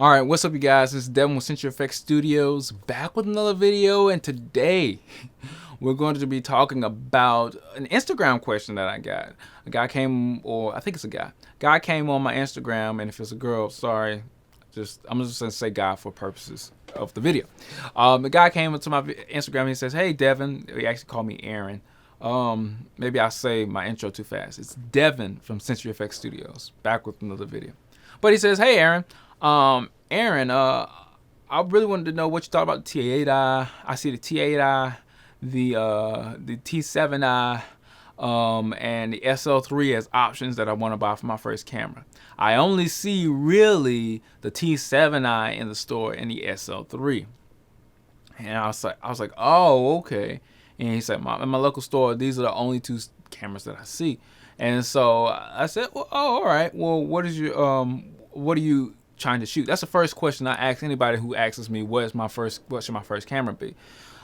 Alright, what's up you guys? This is Devin with CFXTV Studios, back with another video, and today we're going to be talking about an Instagram question that I got. A guy came, or I think it's a guy. Guy came on my Instagram, and if it's a girl, sorry, I'm just gonna say guy for purposes of the video. The guy came into my Instagram and he says, "Hey Devin," he actually called me Aaron. Maybe I say my intro too fast. It's Devin from CFXTV Studios, back with another video. But he says, "Hey Aaron, Aaron, I really wanted to know what you thought about the T8i. I see the T8i, the T7i, and the SL3 as options that I want to buy for my first camera. I only see really the T7i in the store and the SL3." And I was like, oh, okay. And he said, in my local store, these are the only two cameras that I see. And so I said, well, oh, all right. Well, what are you trying to shoot? That's the first question I ask anybody who asks me, what should my first camera be?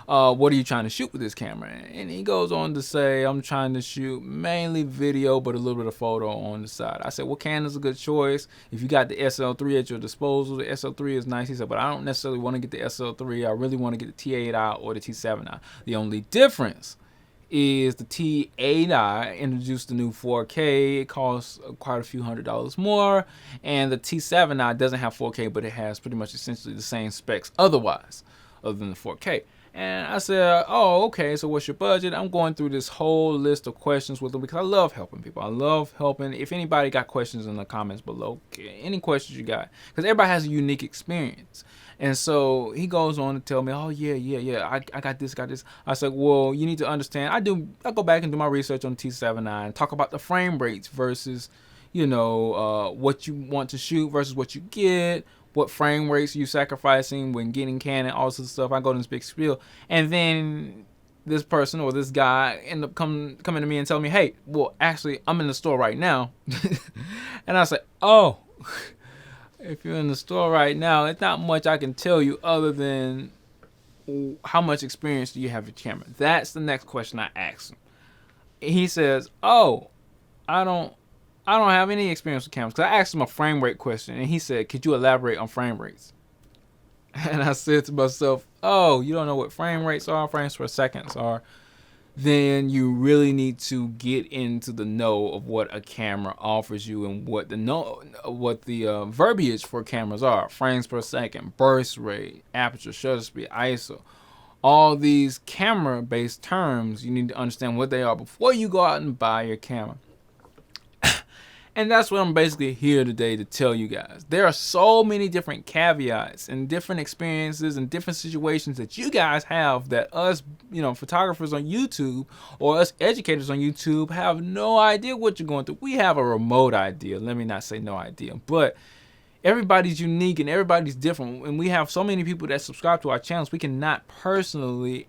What are you trying to shoot with this camera? And he goes on to say, I'm trying to shoot mainly video, but a little bit of photo on the side. I said, well, Canon's a good choice. If you got the SL3 at your disposal, the SL3 is nice. He said, but I don't necessarily want to get the SL3. I really want to get the T8i or the T7i. The only difference is the T8i introduced the new 4K. It costs quite a few $100s more, and the T7i doesn't have 4K, but it has pretty much essentially the same specs otherwise, other than the 4K. And I said, oh, okay, so what's your budget? I'm going through this whole list of questions with them because I love helping people. I love helping. If anybody got questions in the comments below, any questions you got, because everybody has a unique experience. And so he goes on to tell me, oh, yeah, I got this. I said, well, you need to understand. I go back and do my research on T7i and talk about the frame rates versus, what you want to shoot versus what you get. What frame rates you sacrificing when getting Canon, all this stuff. I go to this big spiel, and then this person or this guy end up coming to me and telling me, hey, well, actually, I'm in the store right now. And I said, oh, if you're in the store right now, it's not much I can tell you other than how much experience do you have with camera. That's the next question I asked him. He says, oh, I don't have any experience with cameras, because I asked him a frame rate question, and he said, could you elaborate on frame rates? And I said to myself, oh, you don't know what frame rates are, frames per seconds are? Then you really need to get into the know of what a camera offers you and what the verbiage for cameras are. Frames per second, burst rate, aperture, shutter speed, ISO. All these camera-based terms, you need to understand what they are before you go out and buy your camera. And that's what I'm basically here today to tell you guys. There are so many different caveats and different experiences and different situations that you guys have that us, photographers on YouTube or us educators on YouTube have no idea what you're going through. We have a remote idea. Let me not say no idea, but everybody's unique and everybody's different. And we have so many people that subscribe to our channels. We cannot personally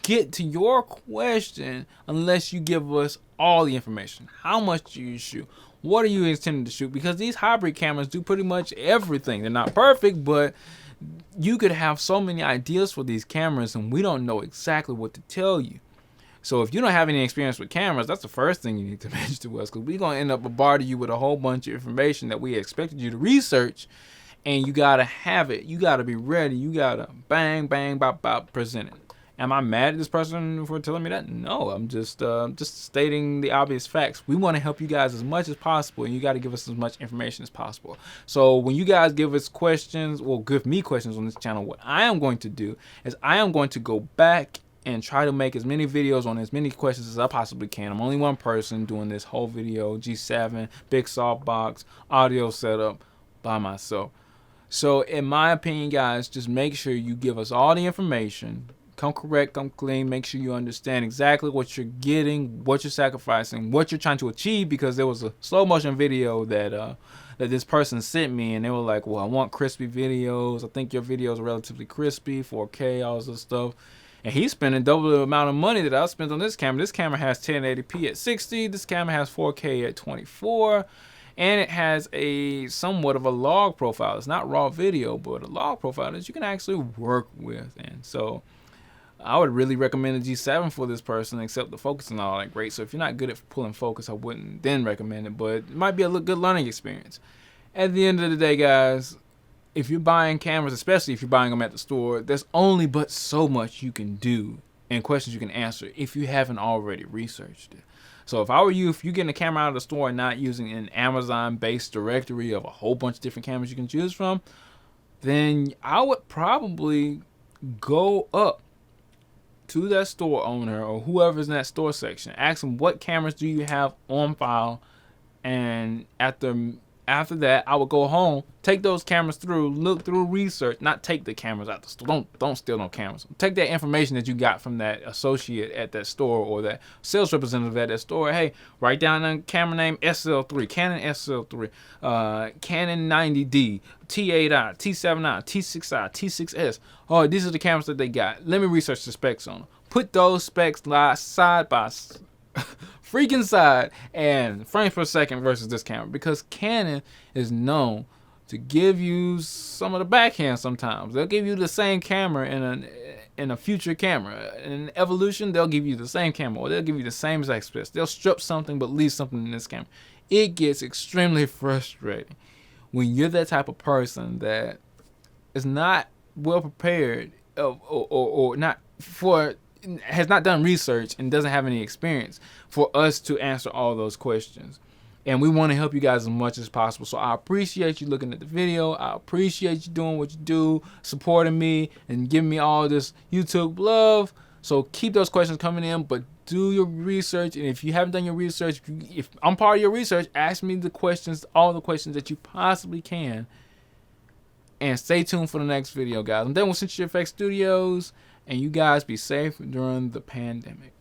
get to your question unless you give us all the information. How much do you shoot? What are you intending to shoot? Because these hybrid cameras do pretty much everything. They're not perfect, but you could have so many ideas for these cameras, and we don't know exactly what to tell you. So if you don't have any experience with cameras, that's the first thing you need to mention to us, because we're going to end up bombarding you with a whole bunch of information that we expected you to research, and you got to have it. You got to be ready. You got to bang, bang, bop, bop, present it. Am I mad at this person for telling me that? No, I'm just stating the obvious facts. We want to help you guys as much as possible, and you got to give us as much information as possible. So when you guys give us questions, or give me questions on this channel, what I am going to do is I am going to go back and try to make as many videos on as many questions as I possibly can. I'm only one person doing this whole video, G7, big softbox, audio setup by myself. So in my opinion, guys, just make sure you give us all the information. Come correct, come clean, make sure you understand exactly what you're getting, what you're sacrificing, what you're trying to achieve, because there was a slow motion video that this person sent me, and they were like, well, I want crispy videos. I think your videos are relatively crispy, 4K, all this stuff. And he's spending double the amount of money that I spent on this camera. This camera has 1080p at 60. This camera has 4K at 24. And it has a somewhat of a log profile. It's not raw video, but a log profile that you can actually work with. And so I would really recommend the G7 for this person, except the focus and all that great. So if you're not good at pulling focus, I wouldn't then recommend it, but it might be a good learning experience. At the end of the day, guys, if you're buying cameras, especially if you're buying them at the store, there's only but so much you can do and questions you can answer if you haven't already researched it. So if I were you, if you're getting a camera out of the store and not using an Amazon-based directory of a whole bunch of different cameras you can choose from, then I would probably go up to that store owner or whoever's in that store section, ask them what cameras do you have on file, and after that, I would go home, take those cameras through, look through research, not take the cameras out the store. Don't steal no cameras. Take that information that you got from that associate at that store or that sales representative at that store. Hey, write down a camera name SL3, Canon SL3, Canon 90D, T8i, T7i, T6i, T6S. Oh, these are the cameras that they got. Let me research the specs on them. Put those specs side by freaking side and frames per second versus this camera, because Canon is known to give you some of the backhand sometimes. They'll give you the same camera in a future camera. In evolution, they'll give you the same camera, or they'll give you the same exact specs. They'll strip something but leave something in this camera. It gets extremely frustrating when you're that type of person that is not well prepared or not for has not done research and doesn't have any experience for us to answer all those questions. And we want to help you guys as much as possible. So I appreciate you looking at the video. I appreciate you doing what you do, supporting me and giving me all this YouTube love. So keep those questions coming in, but do your research. And if you haven't done your research, if I'm part of your research, ask me the questions, all the questions that you possibly can. And stay tuned for the next video, guys. I'm done with CFX Studios. And you guys be safe during the pandemic.